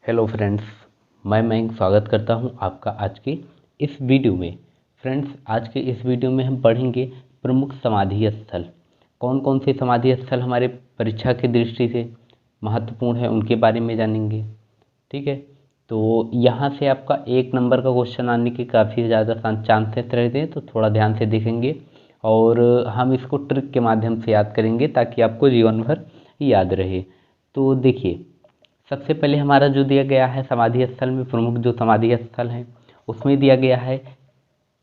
Hello friends, मैं मयंक स्वागत करता हूं आपका आज के इस वीडियो में। फ्रेंड्स, आज के इस वीडियो में हम पढ़ेंगे प्रमुख समाधि स्थल। कौन कौन से समाधि स्थल हमारे परीक्षा की दृष्टि से महत्वपूर्ण है उनके बारे में जानेंगे। ठीक है, तो यहाँ से आपका 1 नंबर का क्वेश्चन आने के काफ़ी ज़्यादा चांसेस रहते हैं, तो थोड़ा ध्यान से देखेंगे और हम इसको ट्रिक के माध्यम से याद करेंगे ताकि आपको जीवन भर याद रहे। तो देखिए, सबसे पहले हमारा जो दिया गया है समाधि स्थल में प्रमुख जो समाधि स्थल है उसमें दिया गया है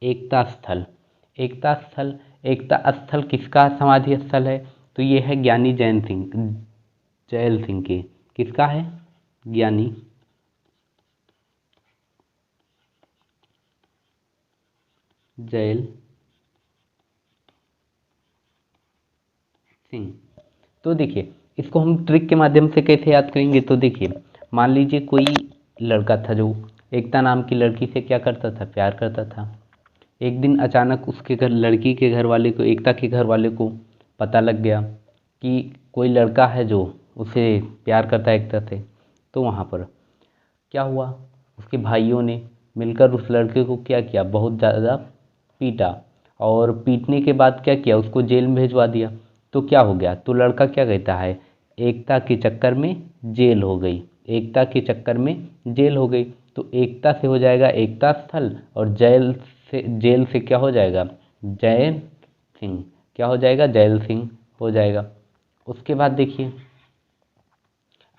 एकता स्थल। एकता स्थल, एकता स्थल किसका समाधि स्थल है? तो ये है ज्ञानी जैल सिंह के। किसका है? ज्ञानी जैल सिंह। तो देखिए, इसको हम ट्रिक के माध्यम से कैसे याद करेंगे। तो देखिए, मान लीजिए कोई लड़का था जो एकता नाम की लड़की से क्या करता था, प्यार करता था। एक दिन अचानक उसके घर, लड़की के घर वाले को, एकता के घर वाले को पता लग गया कि कोई लड़का है जो उसे प्यार करता है एकता से। तो वहाँ पर क्या हुआ, उसके भाइयों ने मिलकर उस लड़के को क्या किया, बहुत ज़्यादा पीटा। और पीटने के बाद क्या किया, उसको जेल में भिजवा दिया। तो क्या हो गया, तो लड़का क्या कहता है, एकता के चक्कर में जेल हो गई, एकता के चक्कर में जेल हो गई। तो एकता से हो जाएगा एकता स्थल और जेल से क्या हो जाएगा, जैल सिंह। क्या हो जाएगा, जैल सिंह हो जाएगा। उसके बाद देखिए,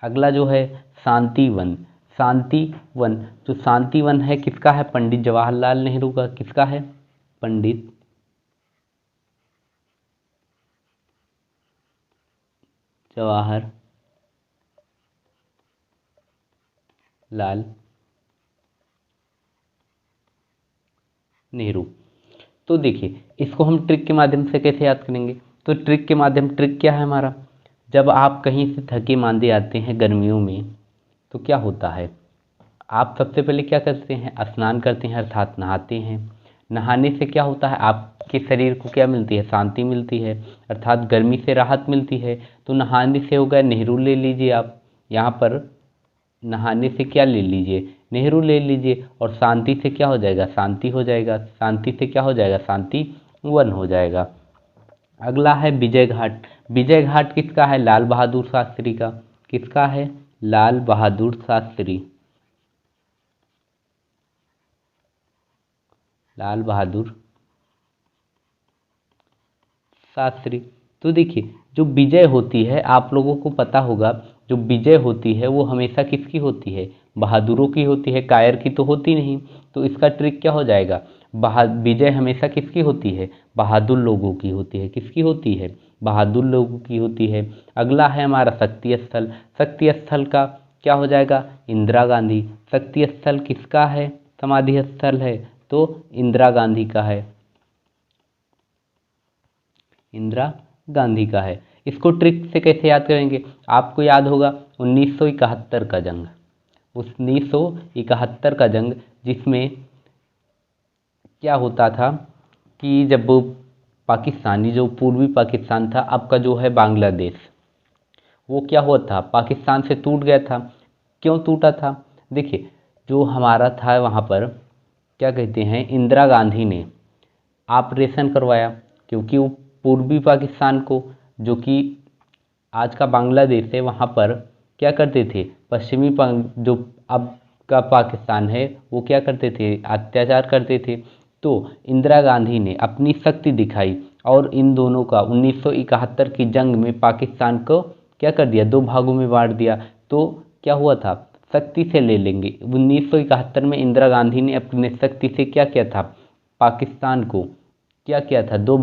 अगला जो है शांतिवन। शांतिवन, जो शांतिवन है किसका है, पंडित जवाहरलाल नेहरू का। किसका है, पंडित जवाहरलाल नेहरू। तो देखिए, इसको हम ट्रिक के माध्यम से कैसे याद करेंगे। तो ट्रिक क्या है हमारा, जब आप कहीं से थके मांदे आते हैं गर्मियों में, तो क्या होता है, आप सबसे पहले क्या करते हैं, स्नान करते हैं अर्थात नहाते हैं। नहाने से क्या होता है, आपके शरीर को क्या मिलती है, शांति मिलती है, अर्थात गर्मी से राहत मिलती है। तो नहाने से हो गया, नेहरू ले लीजिए आप यहाँ पर। नहाने से क्या ले लीजिए, नेहरू ले लीजिए। और शांति से क्या हो जाएगा, शांति हो जाएगा। शांति से क्या हो जाएगा, शांति वन हो जाएगा। अगला है विजय घाट। विजय घाट किसका है, लाल बहादुर शास्त्री का। किसका है, लाल बहादुर शास्त्री। लाल बहादुर शास्त्री। तो देखिए, जो विजय होती है, आप लोगों को पता होगा, जो विजय होती है वो हमेशा किसकी होती है, बहादुरों की होती है, कायर की तो होती नहीं। तो इसका ट्रिक क्या हो जाएगा, विजय हमेशा किसकी होती है, बहादुर लोगों की होती है। किसकी होती है, बहादुर लोगों की होती है। अगला है हमारा शक्ति स्थल। शक्ति स्थल का क्या हो जाएगा, इंदिरा गांधी। शक्ति स्थल किसका है, समाधि स्थल है, तो इंदिरा गांधी का है। इंदिरा गांधी का है। इसको ट्रिक से कैसे याद करेंगे, आपको याद होगा 1971 का जंग। 1971 का जंग, जिसमें क्या होता था कि जब पाकिस्तानी, जो पूर्वी पाकिस्तान था, अब का जो है बांग्लादेश, वो क्या हुआ था, पाकिस्तान से टूट गया था। क्यों टूटा था, देखिए, जो हमारा था वहाँ पर क्या कहते हैं, इंदिरा गांधी ने ऑपरेशन करवाया। क्योंकि वो पूर्वी पाकिस्तान को, जो कि आज का बांग्लादेश है, वहाँ पर क्या करते थे, जो अब का पाकिस्तान है, वो क्या करते थे, अत्याचार करते थे। तो इंदिरा गांधी ने अपनी शक्ति दिखाई और इन दोनों का 1971 की जंग में पाकिस्तान को क्या कर दिया, 2 भागों में बांट दिया। तो क्या हुआ था, शक्ति से ले लेंगे। 1971 में इंदिरा गांधी ने अपने शक्ति से क्या किया था, पाकिस्तान को क्या किया था, 2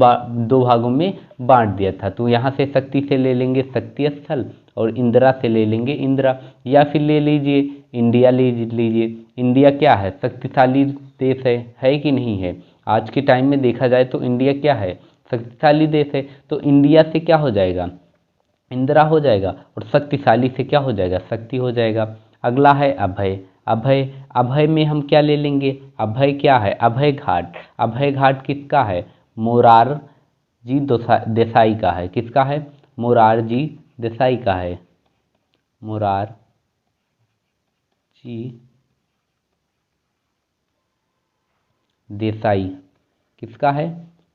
भागों में बांट दिया था। तो यहाँ से शक्ति से ले लेंगे शक्ति स्थल और इंदिरा से ले लेंगे इंदिरा। या फिर ले लीजिए इंडिया, ले लीजिए। इंडिया क्या है, शक्तिशाली देश है कि नहीं है। आज के टाइम में देखा जाए तो इंडिया क्या है, शक्तिशाली देश है। तो इंडिया से क्या हो जाएगा, इंदिरा हो जाएगा, और शक्तिशाली से क्या हो जाएगा, शक्ति हो जाएगा। अगला है अभय। अभय, अभय में हम क्या ले लेंगे, अभय क्या है, अभय घाट। अभय घाट किसका है, मोरारजी देसाई का है। किसका है, मोरारजी देसाई का है। मोरारजी जी देसाई किसका है?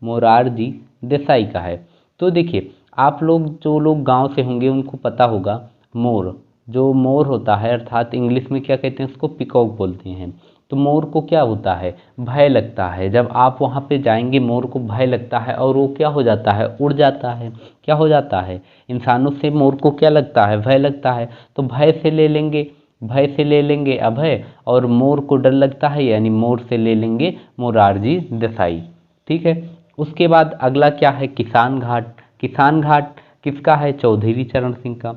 मोरारजी देसाई का है। तो देखिए, आप लोग जो लोग गांव से होंगे उनको पता होगा, मोर, जो मोर होता है अर्थात इंग्लिश में क्या कहते हैं उसको, पिकॉक बोलते हैं। तो मोर को क्या होता है, भय लगता है। जब आप वहाँ पे जाएंगे मोर को भय लगता है और वो क्या हो जाता है, उड़ जाता है। क्या हो जाता है, इंसानों से मोर को क्या लगता है, भय लगता है। तो भय से ले लेंगे, भय से ले लेंगे अभय, और मोर को डर लगता है यानी मोर से ले लेंगे मोरारजी देसाई। ठीक है। उसके बाद अगला क्या है, किसान घाट। किसान घाट किसका है, चौधरी चरण सिंह का,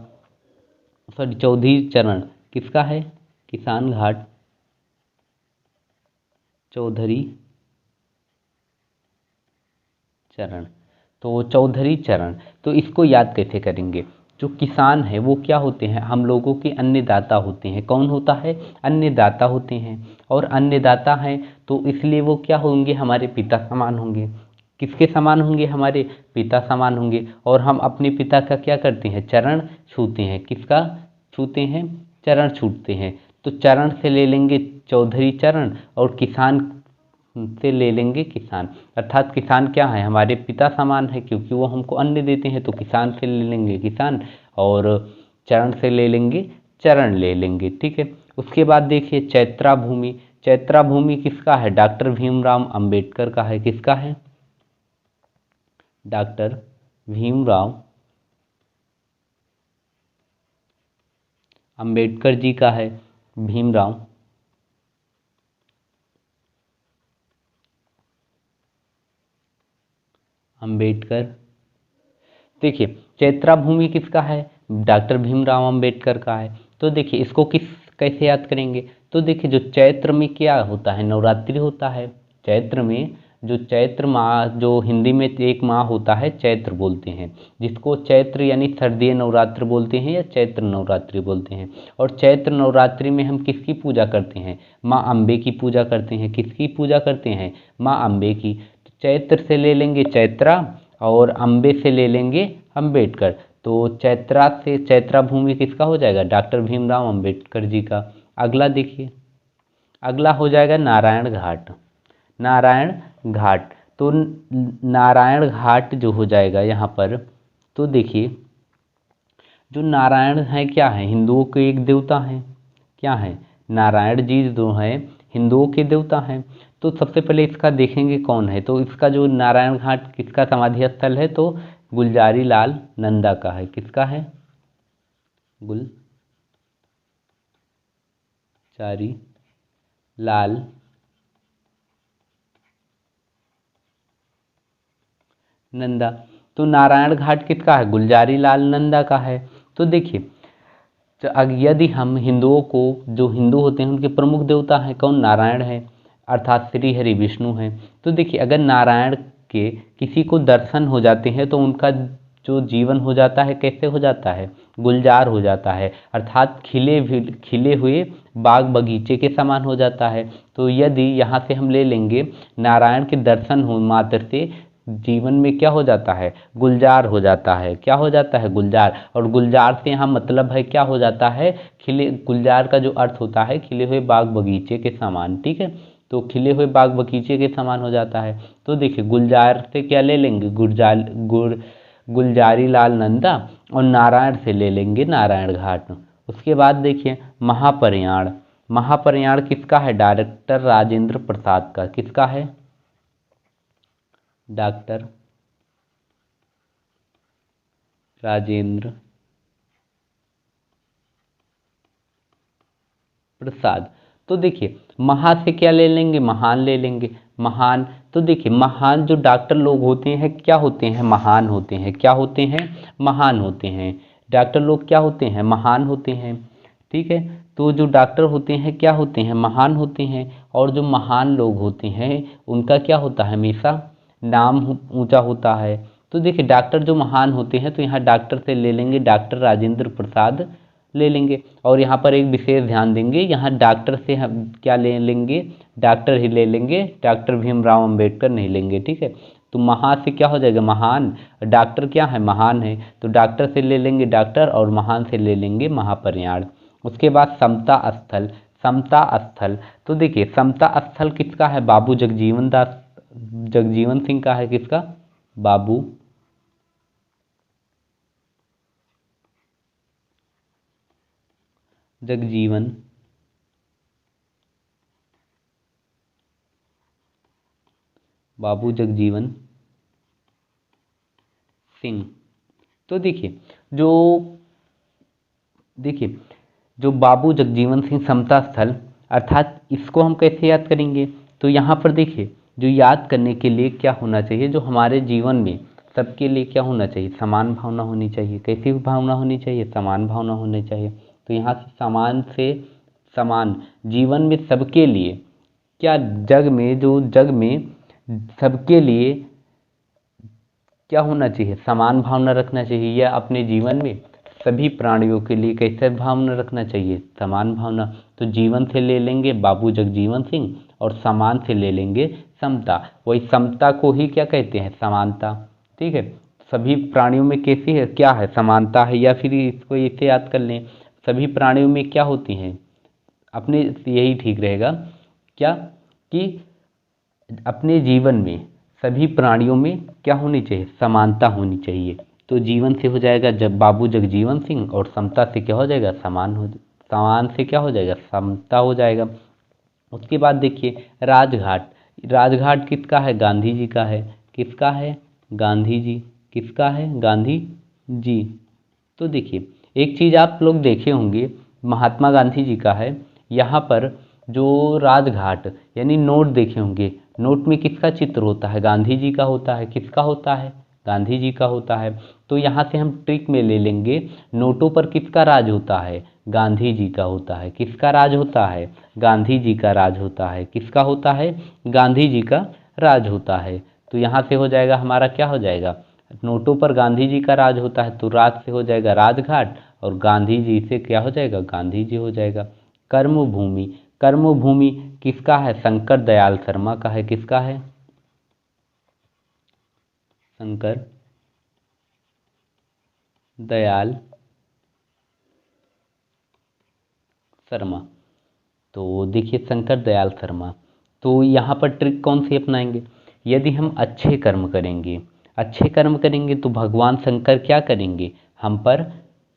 सॉरी चौधरी चरण किसका है, किसान घाट चौधरी चरण। तो चौधरी चरण, तो इसको याद कैसे करेंगे? जो किसान है वो क्या होते हैं, हम लोगों के अन्नदाता होते हैं। कौन होता है, अन्नदाता होते हैं। और अन्नदाता हैं तो इसलिए वो क्या होंगे, हमारे पिता समान होंगे। किसके समान होंगे, हमारे पिता समान होंगे। और हम अपने पिता का क्या करते हैं, चरण छूते हैं। किसका छूते हैं, चरण छूते हैं। तो चरण से ले लेंगे चौधरी चरण, और किसान से ले लेंगे किसान। अर्थात किसान क्या है, हमारे पिता समान है क्योंकि वो हमको अन्न देते हैं। तो किसान से ले लेंगे किसान, और चरण से ले लेंगे चरण ले लेंगे। ठीक है। उसके बाद देखिए चैत्रा भूमि। चैत्रा भूमि किसका है, डॉक्टर भीमराव अंबेडकर का है। किसका है, डॉक्टर भीमराव अंबेडकर जी का है। भीमराव अंबेडकर। देखिए चैत्रा भूमि किसका है, डॉक्टर भीमराव अंबेडकर का है। तो देखिए इसको किस कैसे याद करेंगे? तो देखिए जो चैत्र में क्या होता है, नवरात्रि होता है। चैत्र में जो चैत्र माह, जो हिंदी में एक माह होता है चैत्र बोलते हैं, जिसको चैत्र यानी सर्दीय नवरात्र बोलते हैं या चैत्र नवरात्रि बोलते हैं। और चैत्र नवरात्रि में हम किसकी पूजा करते हैं, माँ अम्बे की पूजा करते हैं। किसकी पूजा करते हैं, माँ अम्बे की। तो चैत्र से ले लेंगे चैत्रा, और अम्बे से ले लेंगे अंबेडकर। तो चैत्रा से चैत्रा भूमि किसका हो जाएगा, डॉक्टर भीमराव अंबेडकर जी का। अगला देखिए, अगला हो जाएगा नारायण घाट। नारायण घाट, तो नारायण घाट जो हो जाएगा यहाँ पर, तो देखिए जो नारायण है क्या है, हिंदुओं के एक देवता हैं। क्या है, नारायण जी जो हैं हिंदुओं के देवता हैं। तो सबसे पहले इसका देखेंगे कौन है। तो इसका जो नारायण घाट किसका समाधि स्थल है, तो गुलजारी लाल नंदा का है। किसका है, गुलजारी लाल नंदा। तो नारायण घाट किसका है, गुलजारी लाल नंदा का है। तो देखिए, तो यदि हम हिंदुओं को, जो हिंदू होते हैं उनके प्रमुख देवता हैं कौन, नारायण है, अर्थात श्री हरि विष्णु हैं। तो देखिए अगर नारायण के किसी को दर्शन हो जाते हैं तो उनका जो जीवन हो जाता है कैसे हो जाता है, गुलजार हो जाता है, अर्थात खिले हुए बाग बगीचे के समान हो जाता है। तो यदि यहाँ से हम ले लेंगे, नारायण के दर्शन हो मात्र से जीवन में क्या हो जाता है, गुलजार हो जाता है। क्या हो जाता है, गुलजार। और गुलजार से यहाँ मतलब है क्या हो जाता है, खिले, गुलजार का जो अर्थ होता है खिले हुए बाग बगीचे के समान। ठीक है। तो खिले हुए बाग बगीचे के समान हो जाता है। तो देखिए गुलजार से क्या ले लेंगे, गुलजारी लाल नंदा, और नारायण से ले लेंगे नारायण घाट। उसके बाद देखिए महाप्रयाण। महाप्रयाण किसका है, डॉक्टर राजेंद्र प्रसाद का। किसका है, डॉक्टर राजेंद्र प्रसाद। तो देखिए महा से क्या ले लेंगे, महान ले लेंगे। महान, तो देखिए महान जो डॉक्टर लोग होते हैं क्या होते हैं, महान होते हैं। क्या होते हैं, महान होते हैं। डॉक्टर लोग क्या होते हैं, महान होते हैं। ठीक है। तो जो डॉक्टर होते हैं क्या होते हैं, महान होते हैं। और जो महान लोग होते हैं उनका क्या होता है, हमेशा नाम ऊंचा होता है। तो देखिए डॉक्टर जो महान होते हैं, तो यहाँ डॉक्टर से ले लेंगे डॉक्टर राजेंद्र प्रसाद ले लेंगे। और यहाँ पर एक विशेष ध्यान देंगे, यहाँ डॉक्टर से हम क्या ले लेंगे, डॉक्टर ही ले लेंगे, डॉक्टर भीमराव अंबेडकर नहीं लेंगे। ठीक है। तो महा से क्या हो जाएगा, महान। डॉक्टर क्या है, महान है। तो डॉक्टर से ले लेंगे डॉक्टर, और महान से ले लेंगे महाप्रयाण। उसके बाद समता स्थल। समता स्थल। तो देखिए समता स्थल किसका है? बाबू जगजीवन सिंह का है। किसका? बाबू जगजीवन सिंह। तो देखिए जो बाबू जगजीवन सिंह समता स्थल, अर्थात इसको हम कैसे याद करेंगे? तो यहाँ पर देखिए जो याद करने के लिए क्या होना चाहिए, जो हमारे जीवन में सबके लिए क्या होना चाहिए? समान भावना होनी चाहिए। कैसी भावना होनी चाहिए? समान भावना होनी चाहिए। तो यहाँ से समान जीवन में सबके लिए क्या, जग में सबके लिए क्या होना चाहिए? समान भावना रखना चाहिए। या अपने जीवन में सभी प्राणियों के लिए कैसे भावना रखना चाहिए? समान भावना। तो जीवन से ले लेंगे बाबू जगजीवन सिंह और समान से ले लेंगे समता। वही समता को ही क्या कहते हैं? समानता। ठीक है। सभी प्राणियों में कैसी है, क्या है? समानता है। या फिर इसको इसे याद कर लें, सभी प्राणियों में क्या होती हैं अपने, यही ठीक रहेगा क्या, कि अपने जीवन में सभी प्राणियों में क्या होनी चाहिए? समानता होनी चाहिए। तो जीवन से हो जाएगा जब बाबू जगजीवन सिंह, और समता से क्या हो जाएगा? समान से क्या हो जाएगा? समता हो जाएगा। उसके बाद देखिए राजघाट। राजघाट किसका है? गांधी जी का है। किसका है? गांधी जी। किसका है? गांधी जी। तो देखिए एक चीज़ आप लोग देखे होंगे, महात्मा गांधी जी का है। यहाँ पर जो राजघाट यानी नोट देखे होंगे, नोट में किसका चित्र होता है? गांधी जी का होता है। किसका होता है? गांधी जी का होता है। तो यहाँ से हम ट्रिक में ले लेंगे, नोटों पर किसका राज होता है? गांधी जी का होता है। किसका राज होता है? गांधी जी का राज होता है। किसका होता है? गांधी जी का राज होता है। तो यहाँ से हो जाएगा हमारा, क्या हो जाएगा? नोटों पर गांधी जी का राज होता है, तो राज से हो जाएगा राजघाट, और गांधी जी से क्या हो जाएगा? गांधी जी हो जाएगा। कर्मभूमि। कर्मभूमि किसका है? शंकर दयाल शर्मा का है। किसका है? शंकर दयाल शर्मा। तो देखिए शंकर दयाल शर्मा। तो यहाँ पर ट्रिक कौन सी अपनाएंगे? यदि हम अच्छे कर्म करेंगे तो भगवान शंकर क्या करेंगे? हम पर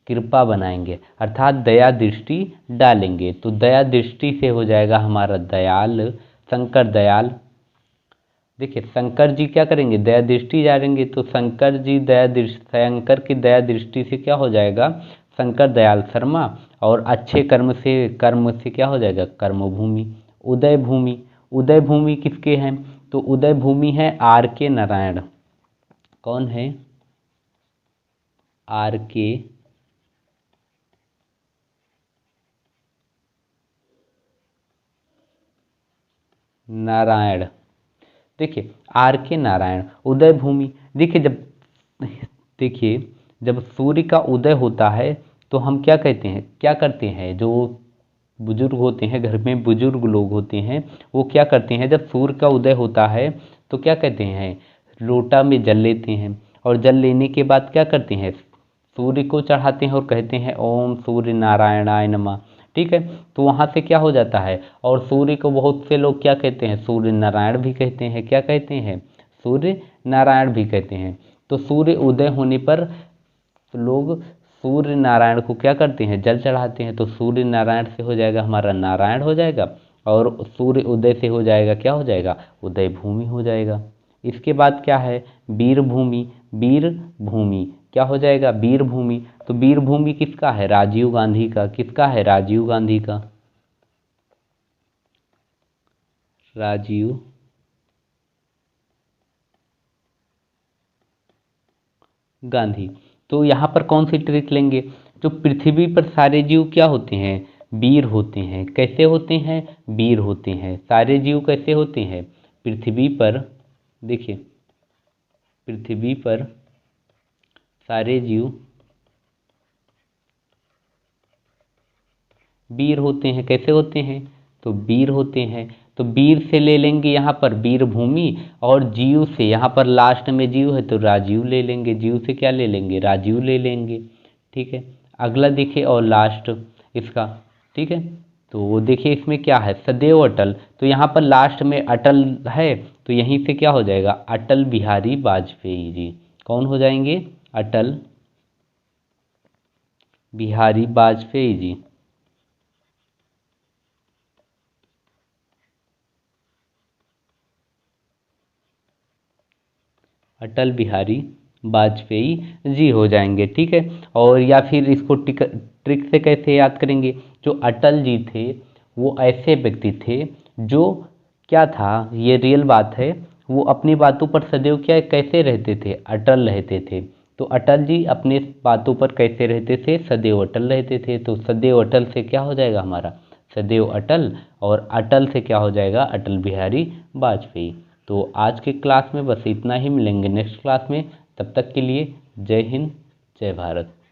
कृपा बनाएंगे, अर्थात दया दृष्टि डालेंगे। तो दया दृष्टि से हो जाएगा हमारा दयाल, शंकर दयाल। देखिए शंकर जी क्या करेंगे? दया दृष्टि डालेंगे, तो शंकर की दया दृष्टि से क्या हो जाएगा? शंकर दयाल शर्मा। और अच्छे कर्म से क्या हो जाएगा? कर्मभूमि। उदय भूमि। उदय भूमि किसके हैं? तो उदय भूमि है आर के नारायण। कौन है? आर के नारायण। देखिए आर के नारायण उदय भूमि। देखिए जब सूर्य का उदय होता है तो हम क्या कहते हैं, क्या करते हैं? जो बुजुर्ग होते हैं, घर में बुजुर्ग लोग होते हैं, वो क्या करते हैं? जब सूर्य का उदय होता है तो क्या कहते हैं? लोटा में जल लेते हैं, और जल लेने के बाद क्या करते हैं? सूर्य को चढ़ाते हैं और कहते हैं ओम सूर्य नारायणाय नमः। ठीक है। तो वहाँ से क्या हो जाता है? और सूर्य को बहुत से लोग क्या कहते हैं? सूर्य नारायण भी कहते हैं। क्या कहते हैं? सूर्य नारायण भी कहते हैं। तो सूर्य उदय होने पर लोग सूर्य नारायण को क्या करते हैं? जल चढ़ाते हैं। तो सूर्य नारायण से हो जाएगा हमारा नारायण हो जाएगा, और सूर्य उदय से हो जाएगा, क्या हो जाएगा? उदय भूमि हो जाएगा। इसके बाद क्या है? वीर भूमि। वीर भूमि क्या हो जाएगा? वीर भूमि। तो वीर भूमि किसका है? राजीव गांधी का। किसका है? राजीव गांधी का। राजीव गांधी। तो यहाँ पर कौन सी ट्रिक लेंगे? जो पृथ्वी पर सारे जीव क्या होते हैं? वीर होते हैं। कैसे होते हैं? वीर होते हैं। सारे जीव कैसे होते हैं? पृथ्वी पर, देखिए पृथ्वी पर सारे जीव वीर होते हैं। कैसे होते हैं? तो वीर होते हैं। तो वीर से ले लेंगे यहाँ पर वीर भूमि, और जीव से यहाँ पर लास्ट में जीव है तो राजीव ले लेंगे। जीव से क्या ले लेंगे? राजीव ले लेंगे। ठीक है। अगला देखिए और लास्ट इसका। ठीक है। तो देखिए इसमें क्या है, सदैव अटल, तो यहाँ पर लास्ट में अटल है, तो यहीं से क्या हो जाएगा, अटल बिहारी वाजपेयी जी। कौन हो जाएंगे, अटल बिहारी वाजपेयी जी। अटल बिहारी वाजपेयी जी हो जाएंगे, ठीक है। और या फिर इसको ट्रिक से कैसे याद करेंगे, जो अटल जी थे वो ऐसे व्यक्ति थे जो, क्या था, ये रियल बात है, वो अपनी बातों पर सदैव क्या कैसे रहते थे, अटल रहते थे। तो अटल जी अपने बातों पर कैसे रहते थे, सदैव अटल रहते थे। तो सदैव अटल से क्या हो जाएगा हमारा, सदैव अटल, और अटल से क्या हो जाएगा, अटल बिहारी वाजपेयी। तो आज के क्लास में बस इतना ही, मिलेंगे नेक्स्ट क्लास में, तब तक के लिए जय हिंद, जय भारत।